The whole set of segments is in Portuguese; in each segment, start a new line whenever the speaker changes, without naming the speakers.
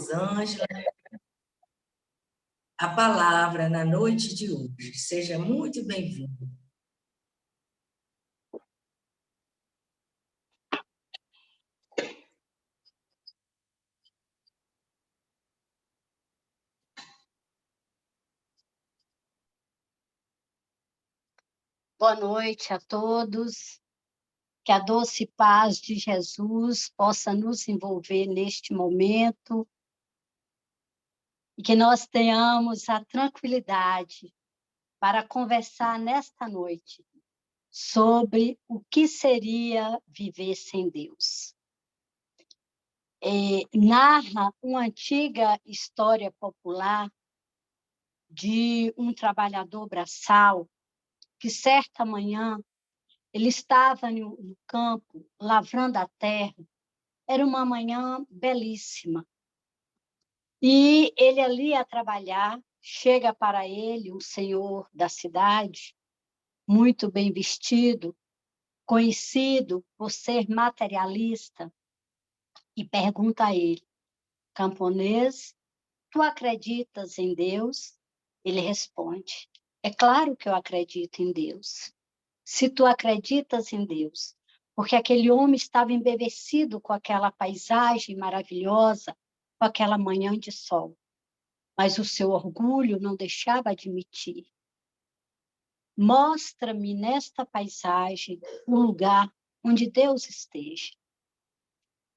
Rosângela a palavra na noite de hoje. Seja muito bem-vindo.
Boa noite a todos. Que a doce paz de Jesus possa nos envolver neste momento e que nós tenhamos a tranquilidade para conversar nesta noite sobre o que seria viver sem Deus. Narra uma antiga história popular de um trabalhador braçal que, certa manhã, ele estava no campo, lavrando a terra. Era uma manhã belíssima. E ele ali a trabalhar, chega para ele um senhor da cidade, muito bem vestido, conhecido por ser materialista, e pergunta a ele: camponês, tu acreditas em Deus? Ele responde: é claro que eu acredito em Deus. Se tu acreditas em Deus, porque aquele homem estava embevecido com aquela paisagem maravilhosa, com aquela manhã de sol, mas o seu orgulho não deixava admitir. Mostra-me nesta paisagem o lugar onde Deus esteja.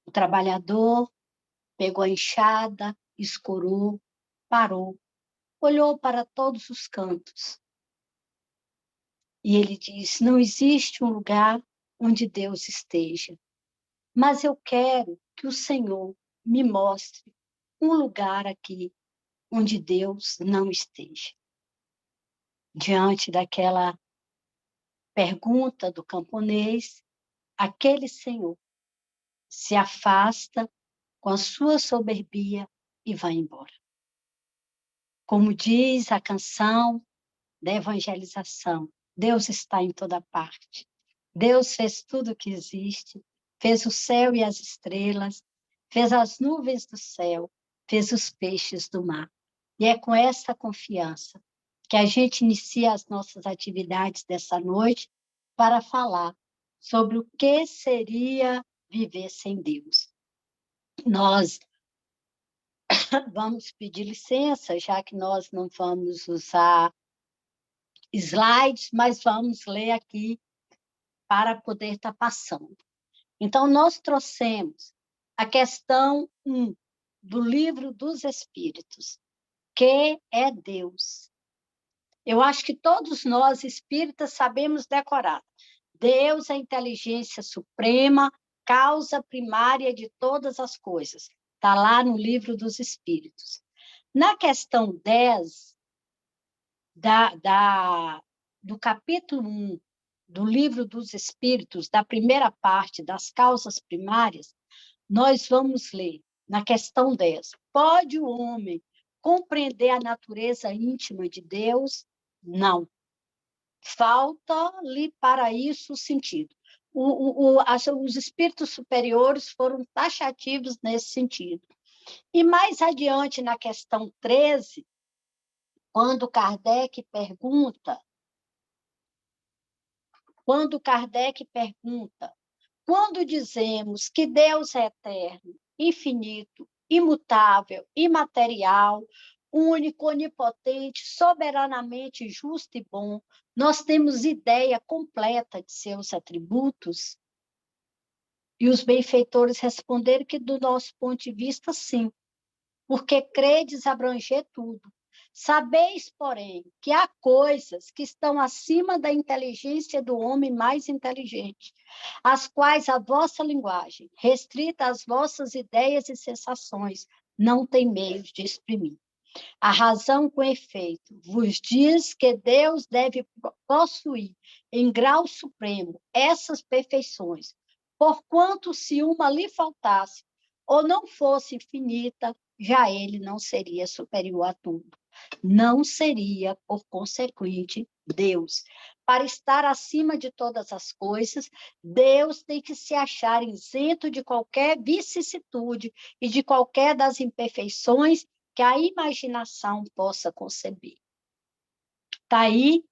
O trabalhador pegou a enxada, escorou, parou, olhou para todos os cantos. E ele diz: não existe um lugar onde Deus esteja, mas eu quero que o Senhor me mostre um lugar aqui onde Deus não esteja. Diante daquela pergunta do camponês, aquele senhor se afasta com a sua soberbia e vai embora. Como diz a canção da evangelização, Deus está em toda parte. Deus fez tudo o que existe, fez o céu e as estrelas, fez as nuvens do céu, fez os peixes do mar. E é com essa confiança que a gente inicia as nossas atividades dessa noite para falar sobre o que seria viver sem Deus. Nós vamos pedir licença, já que nós não vamos usar slides, mas vamos ler aqui para poder estar passando. Então, nós trouxemos a questão 1 do Livro dos Espíritos, que é Deus. Eu acho que todos nós, espíritas, sabemos decorar. Deus é a inteligência suprema, causa primária de todas as coisas. Está lá no Livro dos Espíritos. Na questão 10 do capítulo 1 do Livro dos Espíritos, da primeira parte das causas primárias, nós vamos ler, na questão 10, pode o homem compreender a natureza íntima de Deus? Não. Falta-lhe para isso o sentido. Os espíritos superiores foram taxativos nesse sentido. E mais adiante, na questão 13, quando Kardec pergunta, quando dizemos que Deus é eterno, infinito, imutável, imaterial, único, onipotente, soberanamente justo e bom, nós temos ideia completa de seus atributos? E os benfeitores responderam que, do nosso ponto de vista, sim, porque credes abranger tudo. Sabeis, porém, que há coisas que estão acima da inteligência do homem mais inteligente, as quais a vossa linguagem, restrita às vossas ideias e sensações, não tem meios de exprimir. A razão, com efeito, vos diz que Deus deve possuir, em grau supremo, essas perfeições, porquanto, se uma lhe faltasse, ou não fosse infinita, já ele não seria superior a tudo. Não seria, por consequente, Deus. para estar acima de todas as coisas, Deus tem que se achar isento de qualquer vicissitude e de qualquer das imperfeições que a imaginação possa conceber. Está aí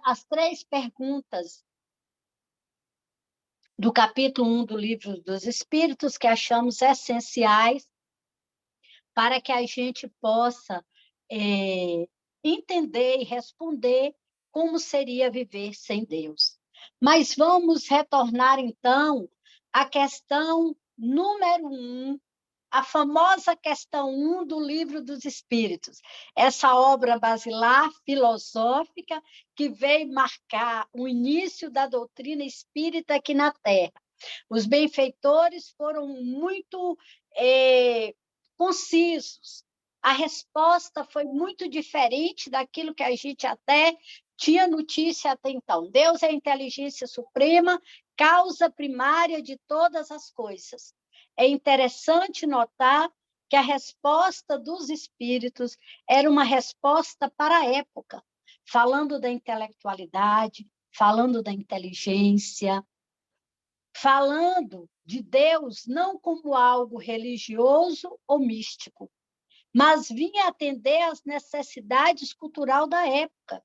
as 3 perguntas do capítulo 1 do Livro dos Espíritos, que achamos essenciais para que a gente possa entender e responder como seria viver sem Deus. Mas vamos retornar, então, à questão número 1, a famosa questão 1 do Livro dos Espíritos, essa obra basilar filosófica que veio marcar o início da doutrina espírita aqui na Terra. Os benfeitores foram muito concisos. A resposta foi muito diferente daquilo que a gente até tinha notícia até então. Deus é a inteligência suprema, causa primária de todas as coisas. É interessante notar que a resposta dos espíritos era uma resposta para a época, falando da intelectualidade, falando da inteligência, falando de Deus não como algo religioso ou místico, mas vinha atender às necessidades culturais da época,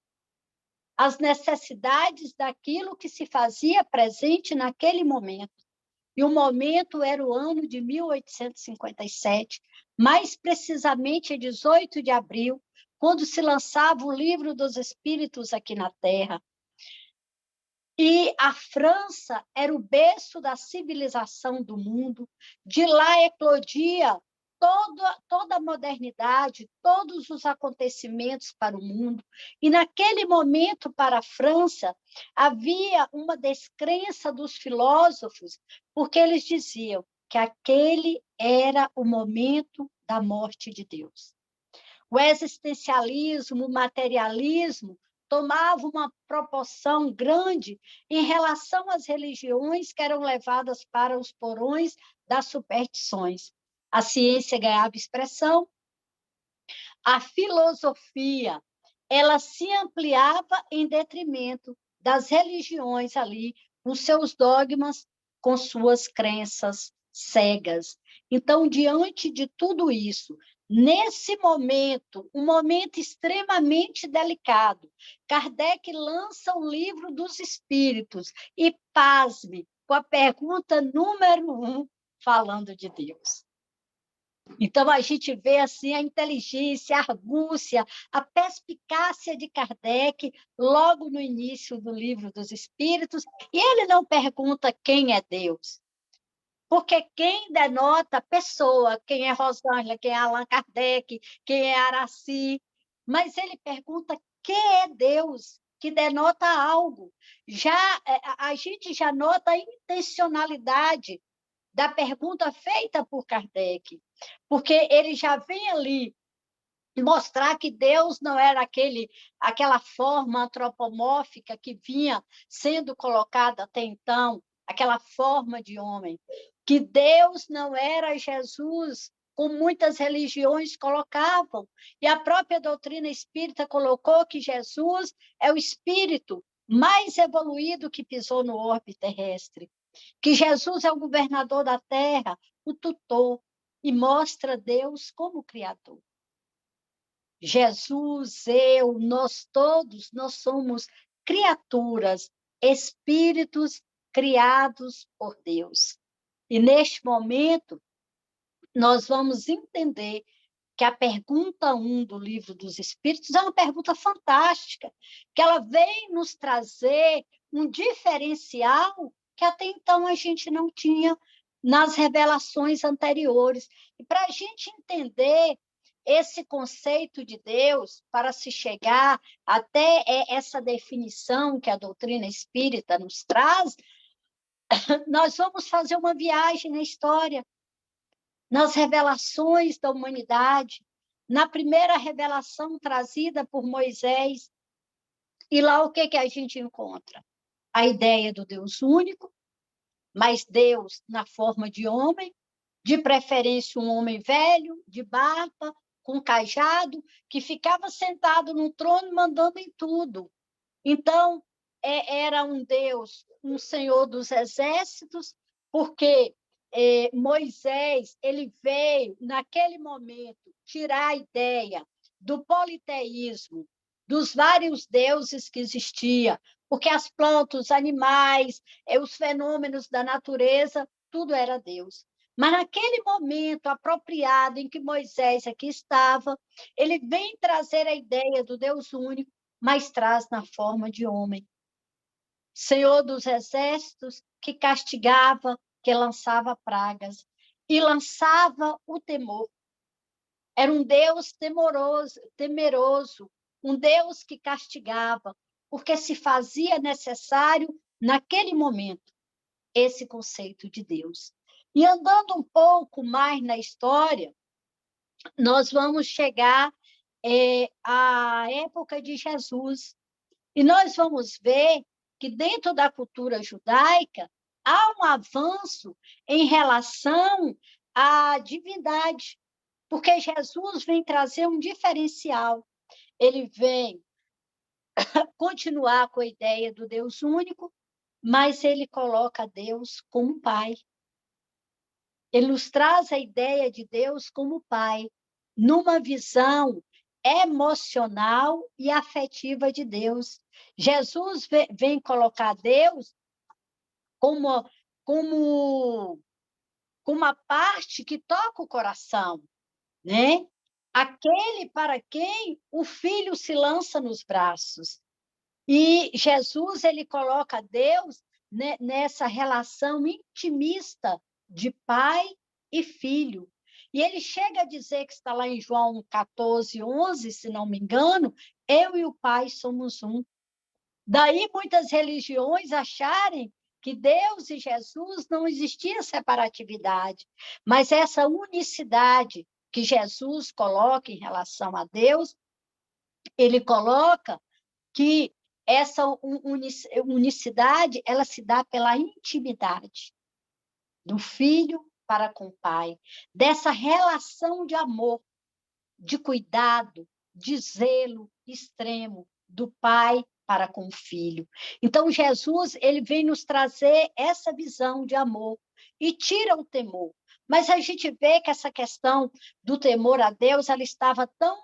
às necessidades daquilo que se fazia presente naquele momento. E o momento era o ano de 1857, mais precisamente 18 de abril, quando se lançava o Livro dos Espíritos aqui na Terra. E a França era o berço da civilização do mundo, de lá eclodia toda a modernidade, todos os acontecimentos para o mundo. E naquele momento, para a França, havia uma descrença dos filósofos, porque eles diziam que aquele era o momento da morte de Deus. O existencialismo, o materialismo, tomava uma proporção grande em relação às religiões que eram levadas para os porões das superstições. A ciência ganhava expressão, a filosofia, ela se ampliava em detrimento das religiões ali, com seus dogmas, com suas crenças cegas. Então, diante de tudo isso, nesse momento, um momento extremamente delicado, Kardec lança o Livro dos Espíritos e, pasme, com a pergunta número 1, falando de Deus. Então, a gente vê assim, a inteligência, a argúcia, a perspicácia de Kardec, logo no início do Livro dos Espíritos, e ele não pergunta quem é Deus, porque quem denota a pessoa, quem é Rosângela, quem é Allan Kardec, quem é Araci, mas ele pergunta quem é Deus, que denota algo. A gente já nota a intencionalidade da pergunta feita por Kardec, porque ele já vem ali mostrar que Deus não era aquela forma antropomórfica que vinha sendo colocada até então, aquela forma de homem, que Deus não era Jesus, como muitas religiões colocavam, e a própria doutrina espírita colocou que Jesus é o espírito mais evoluído que pisou no orbe terrestre, que Jesus é o governador da terra, o tutor, e mostra Deus como Criador. Jesus, eu, nós todos, nós somos criaturas, espíritos criados por Deus. E neste momento, nós vamos entender que a pergunta 1 do Livro dos Espíritos é uma pergunta fantástica, que ela vem nos trazer um diferencial que até então a gente não tinha nas revelações anteriores. E para a gente entender esse conceito de Deus, para se chegar até essa definição que a doutrina espírita nos traz, nós vamos fazer uma viagem na história, nas revelações da humanidade, na primeira revelação trazida por Moisés. E lá o que a gente encontra? A ideia do Deus único, mas Deus na forma de homem, de preferência um homem velho, de barba, com cajado, que ficava sentado num trono mandando em tudo. Então, era um Deus, um Senhor dos exércitos, porque Moisés ele veio, naquele momento, tirar a ideia do politeísmo, dos vários deuses que existiam, porque as plantas, os animais, os fenômenos da natureza, tudo era Deus. Mas naquele momento apropriado em que Moisés aqui estava, ele vem trazer a ideia do Deus único, mas traz na forma de homem. Senhor dos exércitos, que castigava, que lançava pragas e lançava o temor. Era um Deus temeroso, um Deus que castigava, porque se fazia necessário, naquele momento, esse conceito de Deus. E andando um pouco mais na história, nós vamos chegar à época de Jesus. E nós vamos ver que, dentro da cultura judaica, há um avanço em relação à divindade, porque Jesus vem trazer um diferencial. Ele vem continuar com a ideia do Deus único, mas ele coloca Deus como Pai. Ele nos traz a ideia de Deus como Pai, numa visão emocional e afetiva de Deus. Jesus vem colocar Deus como, como uma parte que toca o coração, né? Aquele para quem o filho se lança nos braços. E Jesus ele coloca Deus, né, nessa relação intimista de pai e filho. E ele chega a dizer, que está lá em João 14, 11, se não me engano, eu e o Pai somos um. Daí muitas religiões acharem que Deus e Jesus não existia separatividade, mas essa unicidade que Jesus coloca em relação a Deus, ele coloca que essa unicidade ela se dá pela intimidade do filho para com o pai, dessa relação de amor, de cuidado, de zelo extremo do pai para com o filho. Então, Jesus ele vem nos trazer essa visão de amor e tira o temor. Mas a gente vê que essa questão do temor a Deus ela estava tão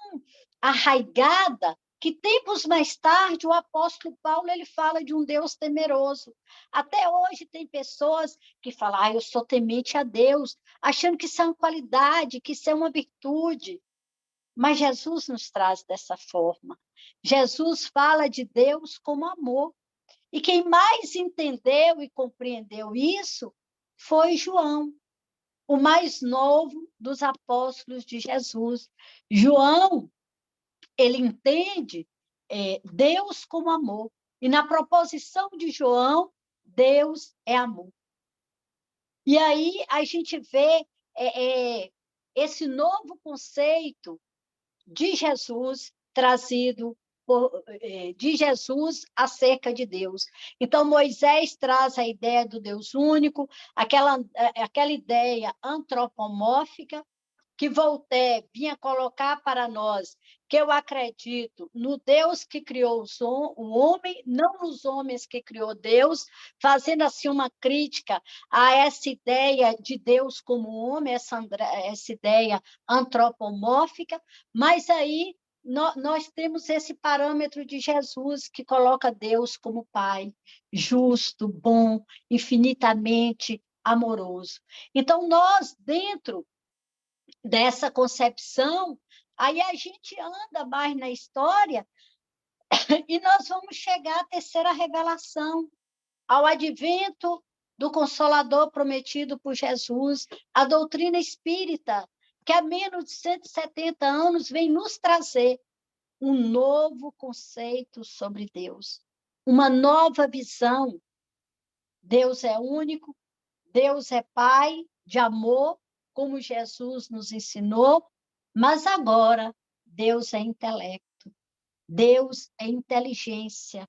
arraigada que tempos mais tarde o apóstolo Paulo ele fala de um Deus temeroso. Até hoje tem pessoas que falam, eu sou temente a Deus, achando que isso é uma qualidade, que isso é uma virtude. Mas Jesus nos traz dessa forma. Jesus fala de Deus como amor. E quem mais entendeu e compreendeu isso foi João, o mais novo dos apóstolos de Jesus. João, ele entende Deus como amor. E na proposição de João, Deus é amor. E aí a gente vê esse novo conceito de Jesus trazido de Jesus acerca de Deus. Então, Moisés traz a ideia do Deus único, aquela ideia antropomórfica, que Voltaire vinha colocar para nós, que eu acredito no Deus que criou o homem, não nos homens que criou Deus, fazendo assim uma crítica a essa ideia de Deus como homem, essa ideia antropomórfica, mas aí nós temos esse parâmetro de Jesus, que coloca Deus como Pai, justo, bom, infinitamente amoroso. Então, nós, dentro dessa concepção, aí a gente anda mais na história e nós vamos chegar à terceira revelação, ao advento do Consolador prometido por Jesus, a doutrina espírita, que há menos de 170 anos vem nos trazer um novo conceito sobre Deus, uma nova visão. Deus é único, Deus é Pai de amor, como Jesus nos ensinou, mas agora Deus é intelecto, Deus é inteligência.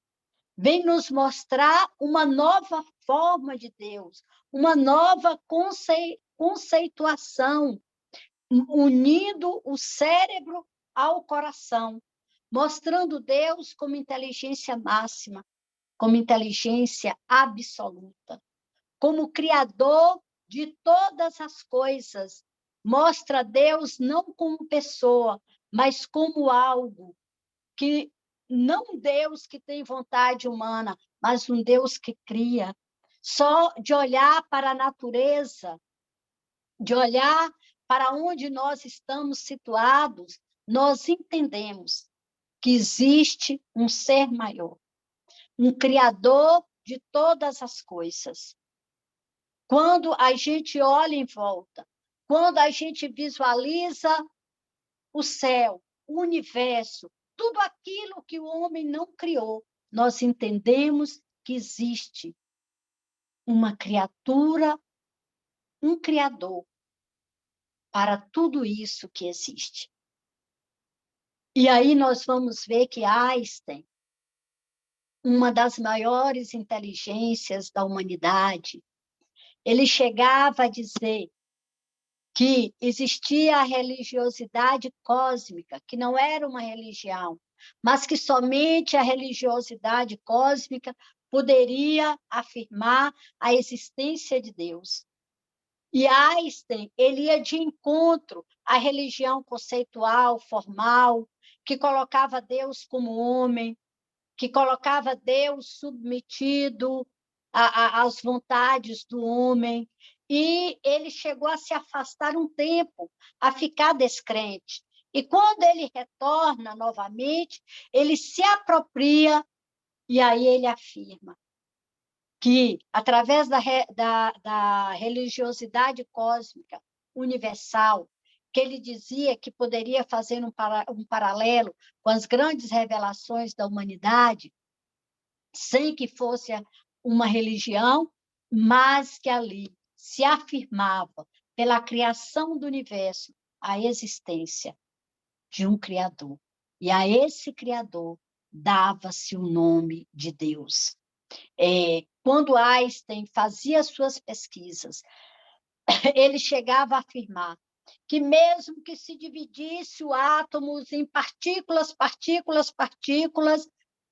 Vem nos mostrar uma nova forma de Deus, uma nova conceituação, unindo o cérebro ao coração, mostrando Deus como inteligência máxima, como inteligência absoluta, como criador de todas as coisas. Mostra Deus não como pessoa, mas como algo que não um Deus que tem vontade humana, mas um Deus que cria. Só de olhar para a natureza, de olhar para onde nós estamos situados, nós entendemos que existe um ser maior, um criador de todas as coisas. Quando a gente olha em volta, quando a gente visualiza o céu, o universo, tudo aquilo que o homem não criou, nós entendemos que existe uma criatura, um criador para tudo isso que existe. E aí nós vamos ver que Einstein, uma das maiores inteligências da humanidade, ele chegava a dizer que existia a religiosidade cósmica, que não era uma religião, mas que somente a religiosidade cósmica poderia afirmar a existência de Deus. E Einstein, ele ia de encontro à religião conceitual, formal, que colocava Deus como homem, que colocava Deus submetido às vontades do homem, e ele chegou a se afastar um tempo, a ficar descrente. E quando ele retorna novamente, ele se apropria, e aí ele afirma que, através da religiosidade cósmica universal, que ele dizia que poderia fazer um paralelo com as grandes revelações da humanidade, sem que fosse uma religião, mas que ali se afirmava, pela criação do universo, a existência de um Criador. E a esse Criador dava-se o nome de Deus. Quando Einstein fazia suas pesquisas, ele chegava a afirmar que mesmo que se dividisse o átomo em partículas,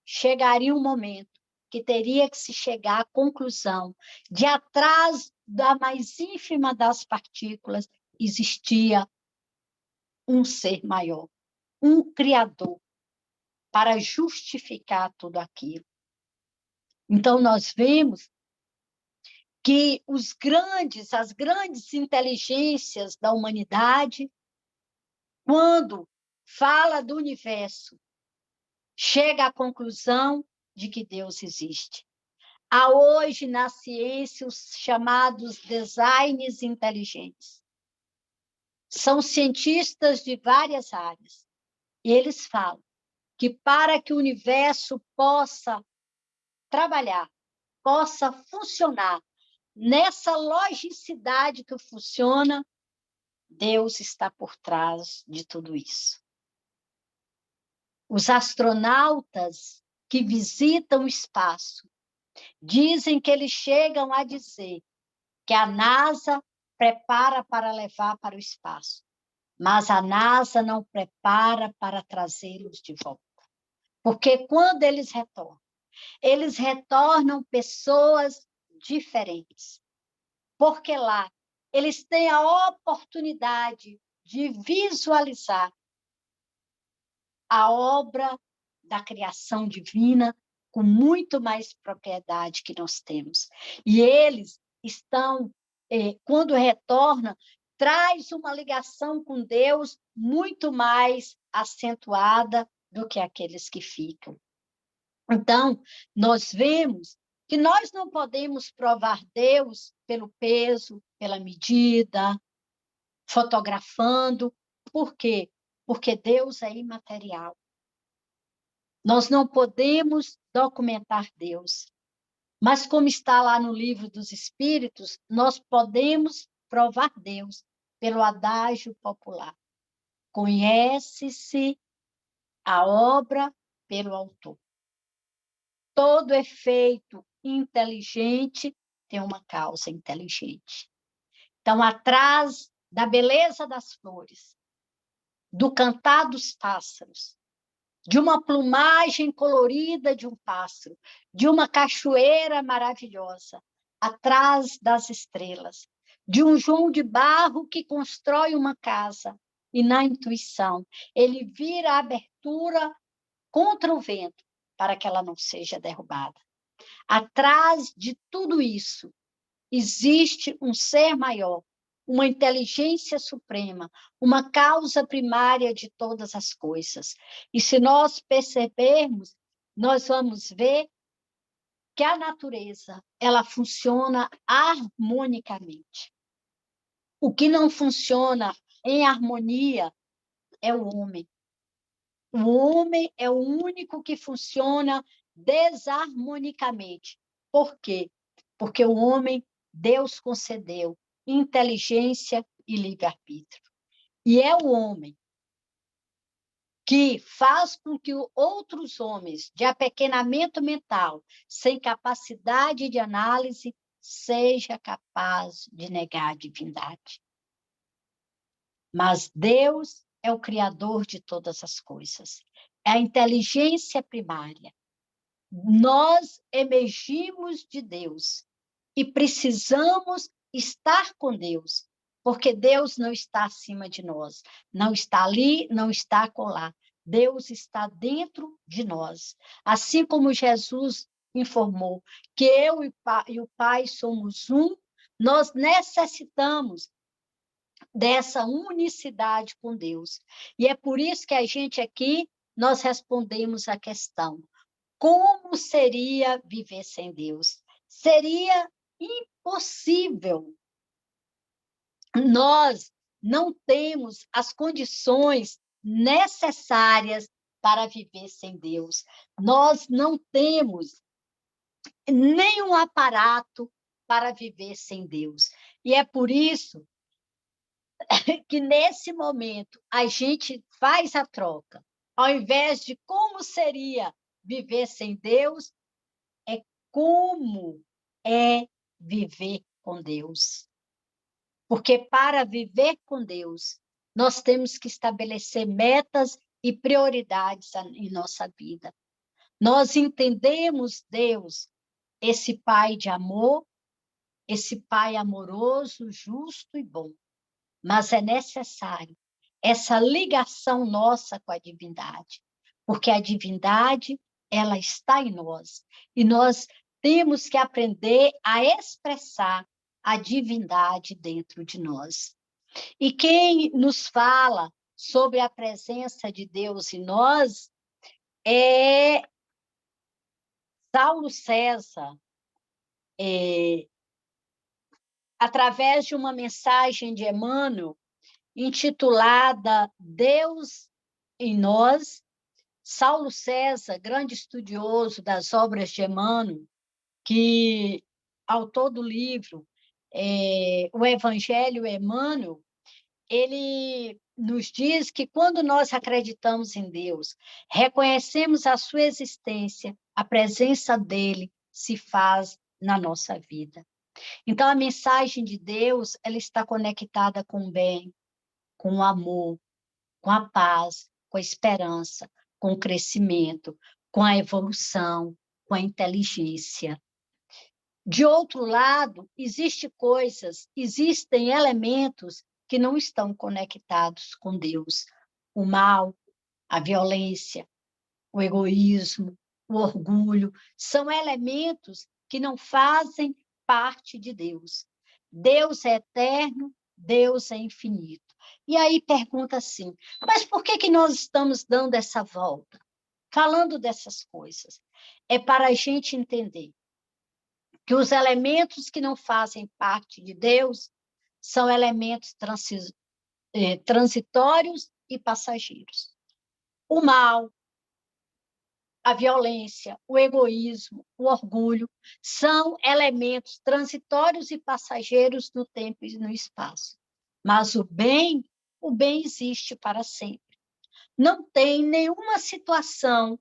chegaria um momento que teria que se chegar à conclusão de atrás da mais ínfima das partículas existia um ser maior, um Criador, para justificar tudo aquilo. Então, nós vemos que as grandes inteligências da humanidade, quando fala do universo, chega à conclusão de que Deus existe. Há hoje na ciência os chamados designs inteligentes. São cientistas de várias áreas. E eles falam que para que o universo possa trabalhar, possa funcionar nessa logicidade que funciona, Deus está por trás de tudo isso. Os astronautas que visitam o espaço dizem que eles chegam a dizer que a NASA prepara para levar para o espaço, mas a NASA não prepara para trazê-los de volta. Porque quando eles retornam pessoas diferentes. Porque lá eles têm a oportunidade de visualizar a obra da criação divina com muito mais propriedade que nós temos. E eles estão, quando retornam, traz uma ligação com Deus muito mais acentuada do que aqueles que ficam. Então, nós vemos que nós não podemos provar Deus pelo peso, pela medida, fotografando. Por quê? Porque Deus é imaterial. Nós não podemos documentar Deus. Mas, como está lá no Livro dos Espíritos, nós podemos provar Deus pelo adágio popular. Conhece-se a obra pelo autor. Todo efeito inteligente tem uma causa inteligente. Então, atrás da beleza das flores, do cantar dos pássaros, de uma plumagem colorida de um pássaro, de uma cachoeira maravilhosa, atrás das estrelas, de um João de Barro que constrói uma casa, e na intuição, ele vira a abertura contra o vento, para que ela não seja derrubada. Atrás de tudo isso, existe um ser maior, uma inteligência suprema, uma causa primária de todas as coisas. E se nós percebermos, nós vamos ver que a natureza, ela funciona harmonicamente. O que não funciona em harmonia é o homem. O homem é o único que funciona desarmonicamente. Por quê? Porque o homem, Deus concedeu inteligência e livre-arbítrio. E é o homem que faz com que outros homens de apequenamento mental, sem capacidade de análise, seja capaz de negar a divindade. Mas Deus é o criador de todas as coisas. É a inteligência primária. Nós emergimos de Deus e precisamos estar com Deus, porque Deus não está acima de nós, não está ali, não está acolá. Deus está dentro de nós. Assim como Jesus informou que eu e o Pai somos um, nós necessitamos dessa unicidade com Deus. E é por isso que a gente aqui, nós respondemos a questão: como seria viver sem Deus? Seria impossível. Nós não temos as condições necessárias para viver sem Deus. Nós não temos nenhum aparato para viver sem Deus. E é por isso que, nesse momento, a gente faz a troca. Ao invés de como seria viver sem Deus, é como é viver com Deus. Porque para viver com Deus, nós temos que estabelecer metas e prioridades em nossa vida. Nós entendemos Deus, esse Pai de amor, esse Pai amoroso, justo e bom. Mas é necessário essa ligação nossa com a divindade, porque a divindade, ela está em nós, e nós temos que aprender a expressar a divindade dentro de nós. E quem nos fala sobre a presença de Deus em nós é Saulo César, através de uma mensagem de Emmanuel, intitulada Deus em Nós. Saulo César, grande estudioso das obras de Emmanuel, que, autor do livro O Evangelho Emmanuel, ele nos diz que quando nós acreditamos em Deus, reconhecemos a sua existência, a presença dele se faz na nossa vida. Então, a mensagem de Deus, ela está conectada com o bem, com o amor, com a paz, com a esperança, com o crescimento, com a evolução, com a inteligência. De outro lado, existem elementos que não estão conectados com Deus. O mal, a violência, o egoísmo, o orgulho, são elementos que não fazem parte de Deus. Deus é eterno, Deus é infinito. E aí pergunta assim, mas por que nós estamos dando essa volta? Falando dessas coisas. É para a gente entender que os elementos que não fazem parte de Deus são elementos transitórios e passageiros. O mal, a violência, o egoísmo, o orgulho, são elementos transitórios e passageiros no tempo e no espaço. Mas o bem existe para sempre. Não tem nenhuma situação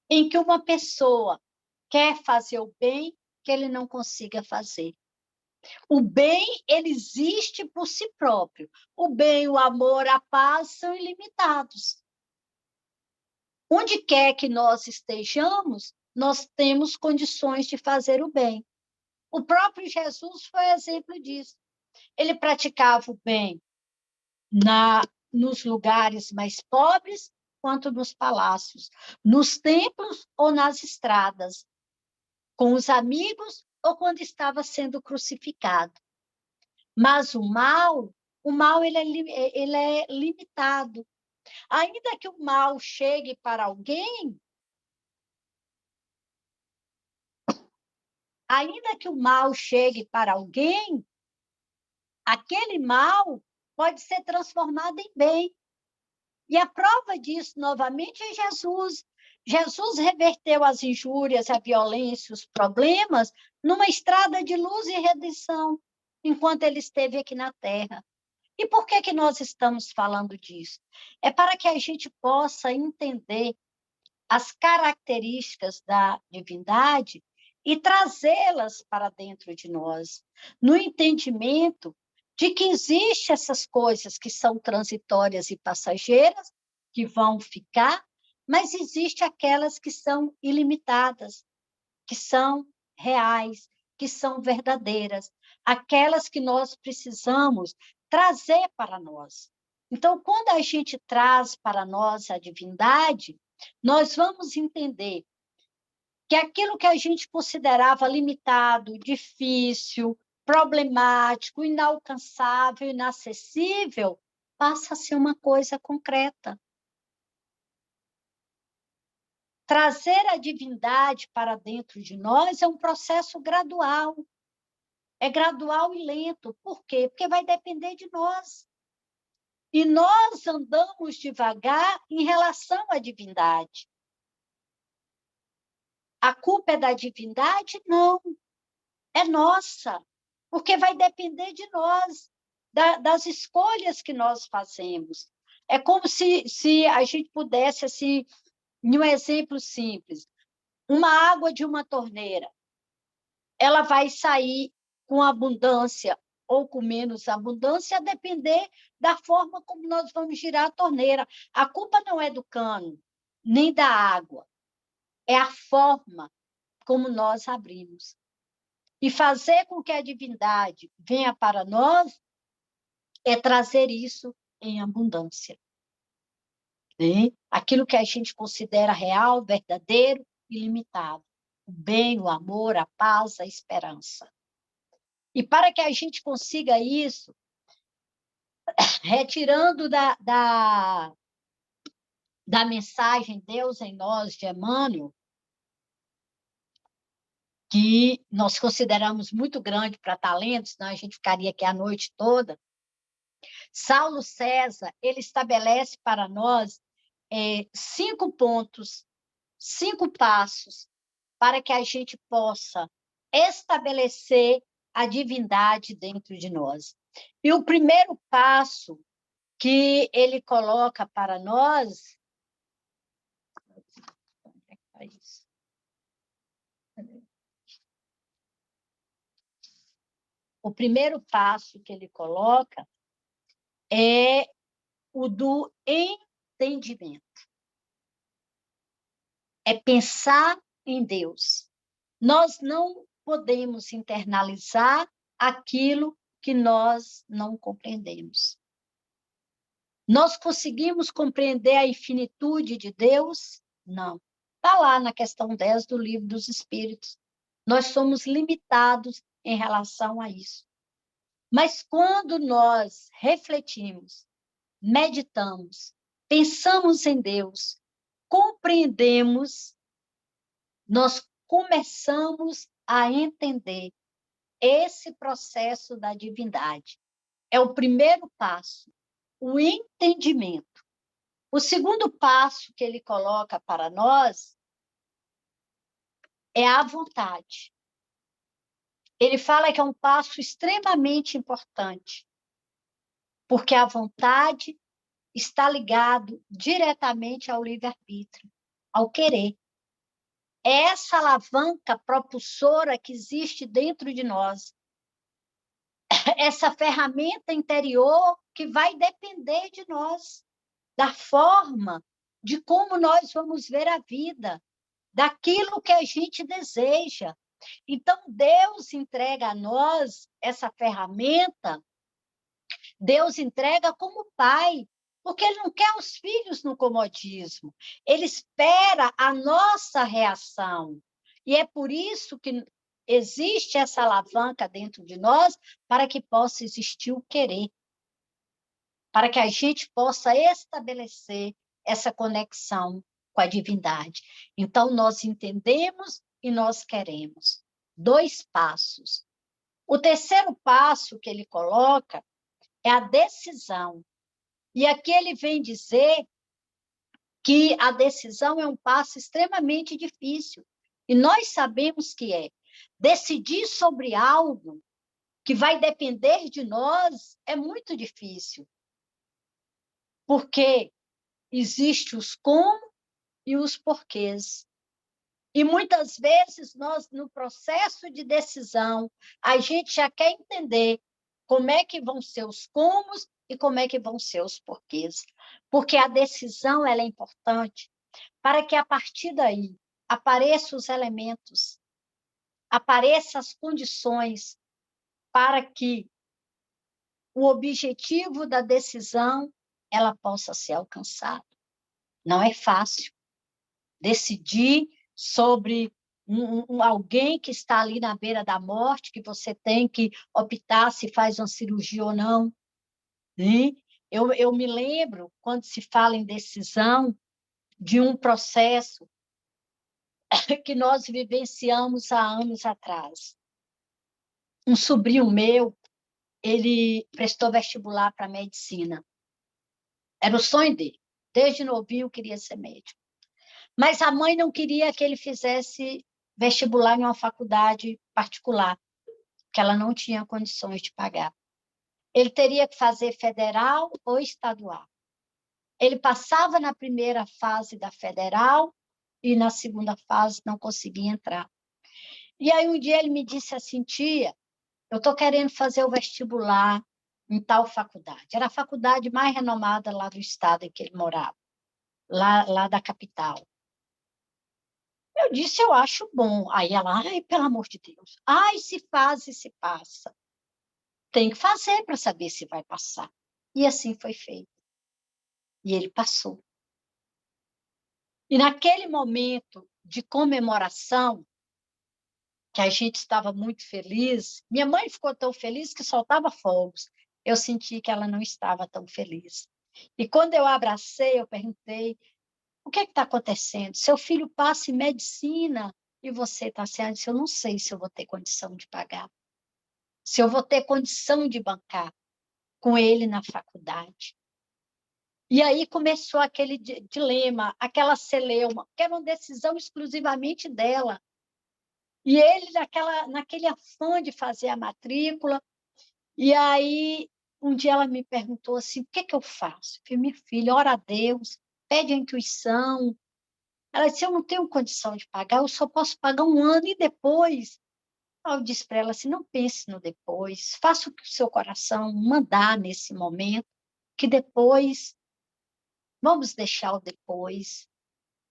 em que uma pessoa quer fazer o bem que ele não consiga fazer. O bem, ele existe por si próprio. O bem, o amor, a paz são ilimitados. Onde quer que nós estejamos, nós temos condições de fazer o bem. O próprio Jesus foi exemplo disso. Ele praticava o bem nos lugares mais pobres, quanto nos palácios, nos templos ou nas estradas, com os amigos ou quando estava sendo crucificado. Mas o mal ele é limitado. Ainda que o mal chegue para alguém, aquele mal pode ser transformado em bem. E a prova disso, novamente, é Jesus. Jesus reverteu as injúrias, a violência, os problemas, numa estrada de luz e redenção, enquanto ele esteve aqui na Terra. E por que nós estamos falando disso? É para que a gente possa entender as características da divindade e trazê-las para dentro de nós, no entendimento de que existem essas coisas que são transitórias e passageiras, que vão ficar, mas existem aquelas que são ilimitadas, que são reais, que são verdadeiras, aquelas que nós precisamos trazer para nós. Então, quando a gente traz para nós a divindade, nós vamos entender que aquilo que a gente considerava limitado, difícil, problemático, inalcançável, inacessível, passa a ser uma coisa concreta. Trazer a divindade para dentro de nós é um processo gradual. É gradual e lento. Por quê? Porque vai depender de nós. E nós andamos devagar em relação à divindade. A culpa é da divindade? Não. É nossa. Porque vai depender de nós, das escolhas que nós fazemos. É como se a gente pudesse, assim, em um exemplo simples, uma água de uma torneira, ela vai sair com abundância ou com menos abundância, a depender da forma como nós vamos girar a torneira. A culpa não é do cano, nem da água, é a forma como nós abrimos. E fazer com que a divindade venha para nós é trazer isso em abundância. Né? Aquilo que a gente considera real, verdadeiro e limitado. O bem, o amor, a paz, a esperança. E para que a gente consiga isso, retirando da mensagem Deus em nós, de Emmanuel, que nós consideramos muito grande para talentos, senão a gente ficaria aqui a noite toda, Saulo César, ele estabelece para nós 5 pontos, 5 passos, para que a gente possa estabelecer a divindade dentro de nós. E o primeiro passo que ele coloca para nós... O primeiro passo que ele coloca é o do entendimento. É pensar em Deus. Nós não podemos internalizar aquilo que nós não compreendemos. Nós conseguimos compreender a infinitude de Deus? Não. Está lá na questão 10 do Livro dos Espíritos. Nós somos limitados em relação a isso. Mas quando nós refletimos, meditamos, pensamos em Deus, compreendemos, nós começamos a entender esse processo da divindade. É o primeiro passo, o entendimento. O segundo passo que ele coloca para nós é a vontade. Ele fala que é um passo extremamente importante, porque a vontade está ligado diretamente ao livre-arbítrio, ao querer. É essa alavanca propulsora que existe dentro de nós. Essa ferramenta interior que vai depender de nós, da forma de como nós vamos ver a vida, daquilo que a gente deseja. Então, Deus entrega a nós essa ferramenta, Deus entrega como pai, porque Ele não quer os filhos no comodismo, Ele espera a nossa reação. E é por isso que existe essa alavanca dentro de nós, para que possa existir o querer, para que a gente possa estabelecer essa conexão com a divindade. Então, nós entendemos e nós queremos. 2 passos. O terceiro passo que ele coloca é a decisão. E aqui ele vem dizer que a decisão é um passo extremamente difícil. E nós sabemos que é. Decidir sobre algo que vai depender de nós é muito difícil. Porque existem os como e os porquês. E muitas vezes nós, no processo de decisão, a gente já quer entender como é que vão ser os comos e como é que vão ser os porquês. Porque a decisão ela é importante para que, a partir daí, apareçam os elementos, apareçam as condições para que o objetivo da decisão ela possa ser alcançado. Não é fácil decidir sobre alguém que está ali na beira da morte, que você tem que optar se faz uma cirurgia ou não. Né? Eu me lembro, quando se fala em decisão, de um processo que nós vivenciamos há anos atrás. Um sobrinho meu, ele prestou vestibular para medicina. Era o sonho dele. Desde novinho queria ser médico. Mas a mãe não queria que ele fizesse vestibular em uma faculdade particular, que ela não tinha condições de pagar. Ele teria que fazer federal ou estadual. Ele passava na primeira fase da federal e na segunda fase não conseguia entrar. E aí um dia ele me disse assim, tia, eu estou querendo fazer o vestibular em tal faculdade. Era a faculdade mais renomada lá do estado em que ele morava, lá da capital. Eu disse, eu acho bom. Aí ela, ai, pelo amor de Deus. Ai, se faz e se passa. Tem que fazer para saber se vai passar. E assim foi feito. E ele passou. E naquele momento de comemoração, que a gente estava muito feliz, minha mãe ficou tão feliz que soltava fogos. Eu senti que ela não estava tão feliz. E quando eu abracei, eu perguntei, o que está acontecendo? Seu filho passa em medicina e você está sendo, eu não sei se eu vou ter condição de pagar, se eu vou ter condição de bancar com ele na faculdade. E aí começou aquele dilema, aquela celeuma, que era uma decisão exclusivamente dela. E ele, naquele afã de fazer a matrícula, e aí um dia ela me perguntou assim, o que eu faço? Eu falei, minha filha, ora a Deus, pede a intuição. Ela disse, eu não tenho condição de pagar, eu só posso pagar um ano e depois. Eu disse para ela assim, não pense no depois, faça o que o seu coração mandar nesse momento, que depois, vamos deixar o depois.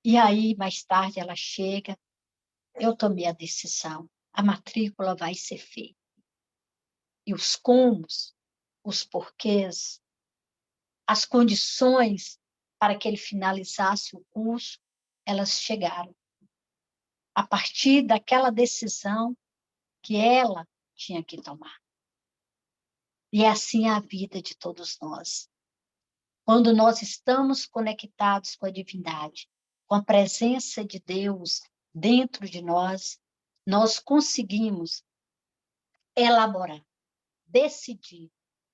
E aí, mais tarde, ela chega, eu tomei a decisão, a matrícula vai ser feita. E os comos, os porquês, as condições para que ele finalizasse o curso, elas chegaram. A partir daquela decisão que ela tinha que tomar. E é assim a vida de todos nós. Quando nós estamos conectados com a divindade, com a presença de Deus dentro de nós, nós conseguimos elaborar, decidir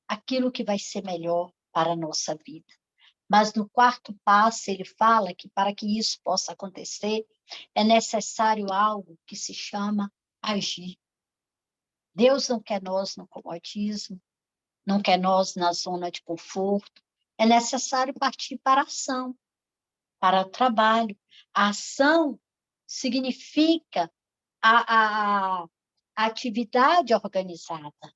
aquilo que vai ser melhor para a nossa vida. Mas no quarto passo, ele fala que para que isso possa acontecer, é necessário algo que se chama agir. Deus não quer nós no comodismo, não quer nós na zona de conforto. É necessário partir para a ação, para o trabalho. A ação significa a atividade organizada.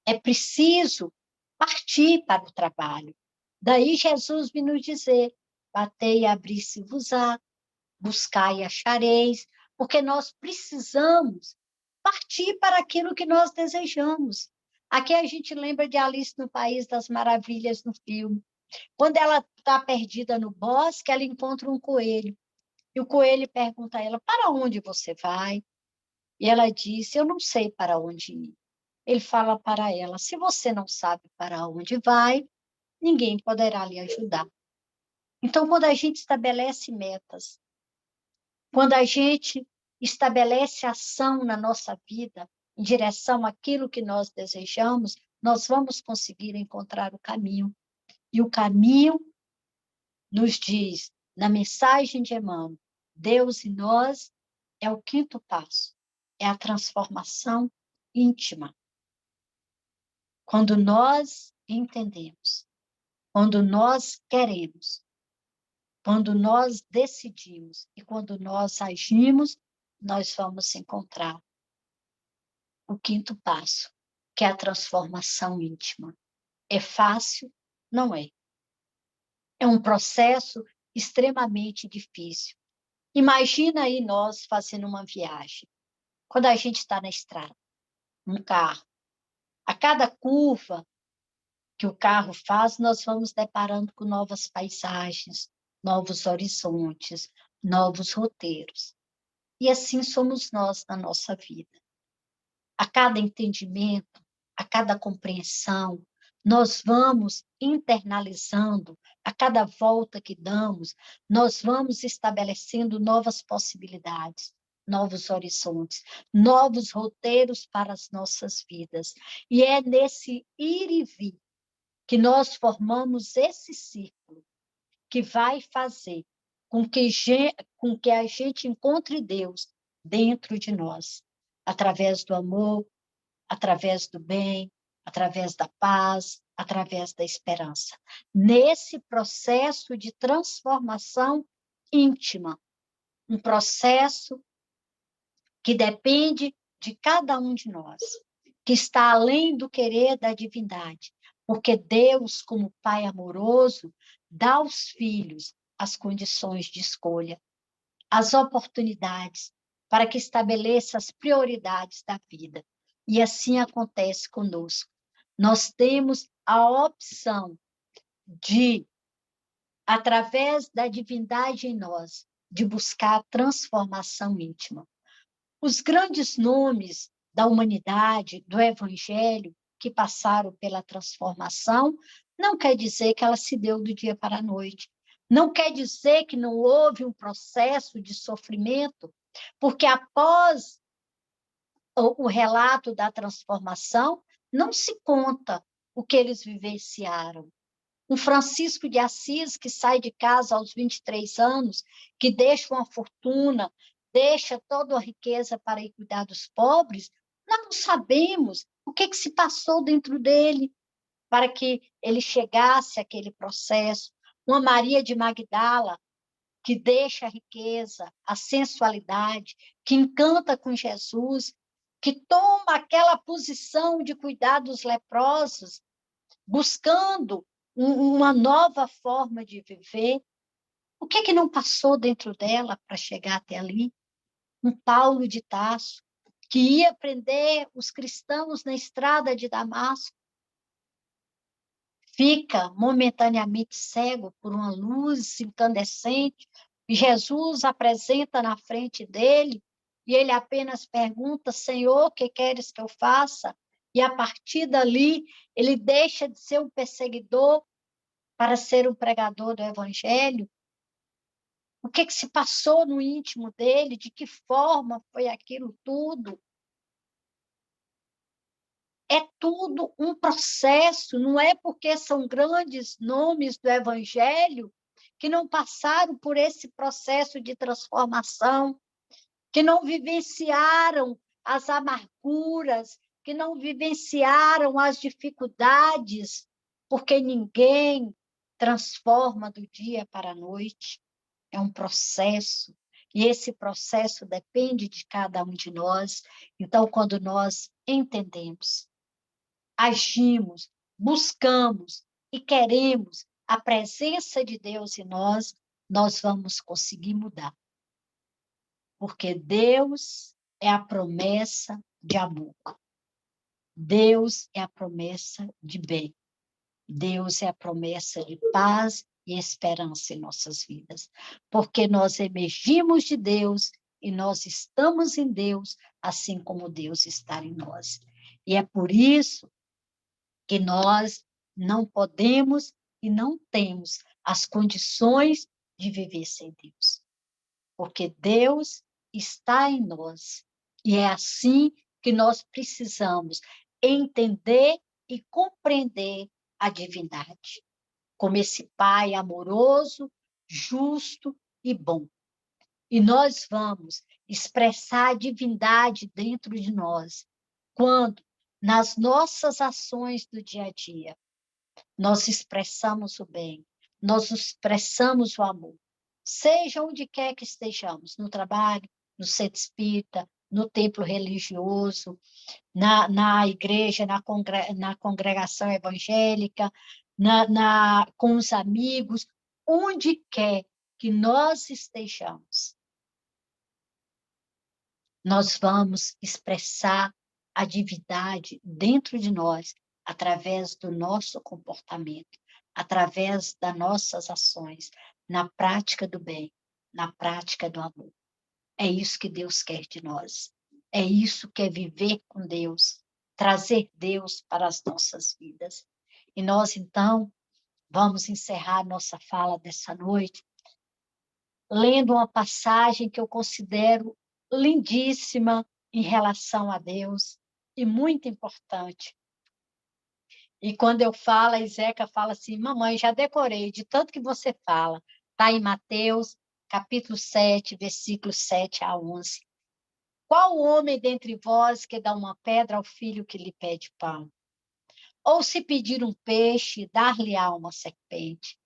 É preciso partir para o trabalho. Daí Jesus me nos dizer, batei e abri-se-vos-á, buscai e achareis, porque nós precisamos partir para aquilo que nós desejamos. Aqui a gente lembra de Alice no País das Maravilhas no filme. Quando ela está perdida no bosque, ela encontra um coelho. E o coelho pergunta a ela, para onde você vai? E ela disse, eu não sei para onde ir. Ele fala para ela, se você não sabe para onde vai, ninguém poderá lhe ajudar. Então, quando a gente estabelece metas, quando a gente estabelece ação na nossa vida em direção àquilo que nós desejamos, nós vamos conseguir encontrar o caminho. E o caminho nos diz, na mensagem de Emmanuel, Deus e nós é o quinto passo, é a transformação íntima. Quando nós entendemos, quando nós queremos, quando nós decidimos e quando nós agimos, nós vamos encontrar o quinto passo, que é a transformação íntima. É fácil? Não é. É um processo extremamente difícil. Imagina aí nós fazendo uma viagem. Quando a gente está na estrada, um carro, a cada curva que o carro faz, nós vamos deparando com novas paisagens, novos horizontes, novos roteiros. E assim somos nós na nossa vida. A cada entendimento, a cada compreensão, nós vamos internalizando, a cada volta que damos, nós vamos estabelecendo novas possibilidades, novos horizontes, novos roteiros para as nossas vidas. E é nesse ir e vir que nós formamos esse círculo que vai fazer com que a gente encontre Deus dentro de nós, através do amor, através do bem, através da paz, através da esperança. Nesse processo de transformação íntima, um processo que depende de cada um de nós, que está além do querer da divindade, porque Deus, como Pai amoroso, dá aos filhos as condições de escolha, as oportunidades para que estabeleça as prioridades da vida. E assim acontece conosco. Nós temos a opção de, através da divindade em nós, de buscar a transformação íntima. Os grandes nomes da humanidade, do Evangelho, que passaram pela transformação, não quer dizer que ela se deu do dia para a noite. Não quer dizer que não houve um processo de sofrimento, porque após o relato da transformação, não se conta o que eles vivenciaram. Um Francisco de Assis, que sai de casa aos 23 anos, que deixa uma fortuna, deixa toda a riqueza para ir cuidar dos pobres, nós não sabemos o que se passou dentro dele para que ele chegasse àquele processo. Uma Maria de Magdala, que deixa a riqueza, a sensualidade, que encanta com Jesus, que toma aquela posição de cuidar dos leprosos, buscando uma nova forma de viver. O que não passou dentro dela para chegar até ali? Um Paulo de Tarso, que ia prender os cristãos na estrada de Damasco, fica momentaneamente cego por uma luz incandescente, e Jesus apresenta na frente dele, e ele apenas pergunta, Senhor, o que queres que eu faça? E a partir dali, ele deixa de ser um perseguidor para ser um pregador do Evangelho. O que se passou no íntimo dele? De que forma foi aquilo tudo? É tudo um processo, não é porque são grandes nomes do Evangelho que não passaram por esse processo de transformação, que não vivenciaram as amarguras, que não vivenciaram as dificuldades, porque ninguém transforma do dia para a noite. É um processo, e esse processo depende de cada um de nós. Então, quando nós entendemos, agimos, buscamos e queremos a presença de Deus em nós, nós vamos conseguir mudar. Porque Deus é a promessa de amor. Deus é a promessa de bem. Deus é a promessa de paz e esperança em nossas vidas. Porque nós emergimos de Deus e nós estamos em Deus, assim como Deus está em nós. E é por isso que nós não podemos e não temos as condições de viver sem Deus. Porque Deus está em nós. E é assim que nós precisamos entender e compreender a divindade, como esse Pai amoroso, justo e bom. E nós vamos expressar a divindade dentro de nós, quando, nas nossas ações do dia a dia, nós expressamos o bem, nós expressamos o amor. Seja onde quer que estejamos, no trabalho, no centro espírita, no templo religioso, na igreja, na congregação evangélica, com os amigos, onde quer que nós estejamos, nós vamos expressar a divindade dentro de nós, através do nosso comportamento, através das nossas ações, na prática do bem, na prática do amor. É isso que Deus quer de nós. É isso que é viver com Deus, trazer Deus para as nossas vidas. E nós, então, vamos encerrar nossa fala dessa noite, lendo uma passagem que eu considero lindíssima em relação a Deus e muito importante. E quando eu falo, a Zeca fala assim: mamãe, já decorei de tanto que você fala. Está em Mateus, capítulo 7, versículos 7 a 11. Qual homem dentre vós que dá uma pedra ao filho que lhe pede pão? Ou se pedir um peixe, dar-lhe-á uma serpente?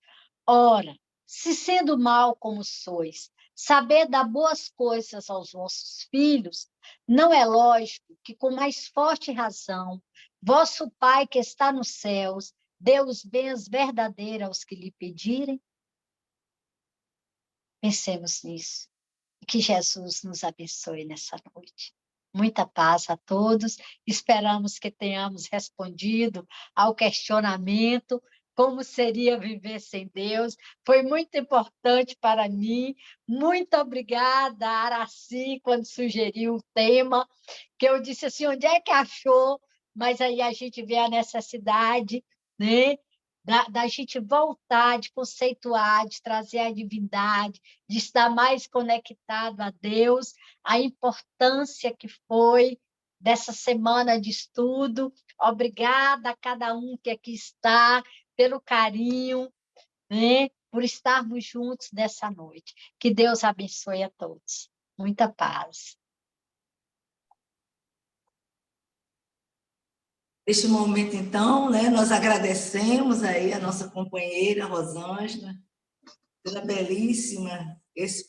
Ora, se sendo mal como sois, saber dar boas coisas aos vossos filhos, não é lógico que com mais forte razão, vosso Pai que está nos céus, dê os bens verdadeiros aos que lhe pedirem? Pensemos nisso. Que Jesus nos abençoe nessa noite. Muita paz a todos. Esperamos que tenhamos respondido ao questionamento: como seria viver sem Deus? Foi muito importante para mim. Muito obrigada, Araci, quando sugeriu o tema, que eu disse assim, onde é que achou? Mas aí a gente vê a necessidade, né? Da gente voltar, de conceituar, de trazer a divindade, de estar mais conectado a Deus, a importância que foi dessa semana de estudo. Obrigada a cada um que aqui está, pelo carinho, né? Por estarmos juntos nessa noite. Que Deus abençoe a todos. Muita paz.
Neste momento, então, né, nós agradecemos aí a nossa companheira Rosângela pela belíssima exposição.